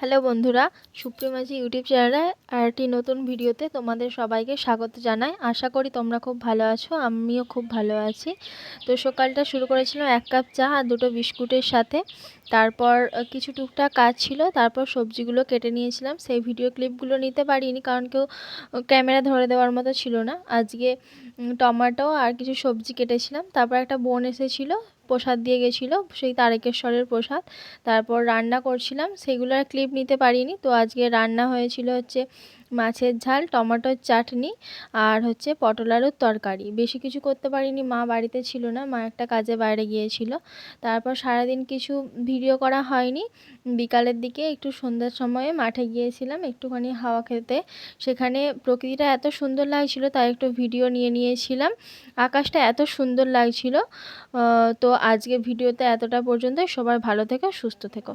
Hello বন্ধুরা, সুপ্রিমাজি YouTube চ্যানেলে আরেকটি নতুন ভিডিওতে তোমাদের সবাইকে স্বাগত জানাই। আশা করি তোমরা খুব ভালো আছো, আমিও খুব ভালো আছি। তো সকালটা শুরু করেছিলাম 1 কাপ চা আর 2টো বিস্কুটের সাথে। তারপর কিছু টুকটাক কাজ ছিল, তারপর সবজিগুলো কেটে নিয়েছিলাম। সেই ভিডিও ক্লিপগুলো নিতে পারিনি কারণ কেউ ক্যামেরা ধরে দেওয়ার মতো ছিল না। আজকে টমেটো আর কিছু সবজি কেটেছিলাম। তারপর একটা বোন এসেছিলো, প্রসাদ দিয়ে গেছিলো, সেই তারকেশ্বরের প্রসাদ। তারপর রান্না করছিলাম, সেগুলো আর ক্লিপ নিতে পারিনি। তো আজকে রান্না হয়েছিল হচ্ছে মাছের ঝাল, টমেটোর চাটনি আর হচ্ছে পটল আলুর তরকারি। বেশি কিছু করতে পারিনি, মা বাড়িতে ছিল না, মা একটা কাজে বাইরে গিয়েছিল। তারপর সারাদিন কিছু ভিডিও করা হয়নি। বিকালের দিকে একটু সন্ধ্যার সময়ে মাঠে গিয়েছিলাম একটুখানি হাওয়া খেতে। সেখানে প্রকৃতিটা এত সুন্দর লাগছিল, তাই একটু ভিডিও নিয়েছিলাম। আকাশটা এত সুন্দর লাগছিল। তো আজকে ভিডিওতে এতটা পর্যন্তই। সবাই ভালো থেকো, সুস্থ থেকো।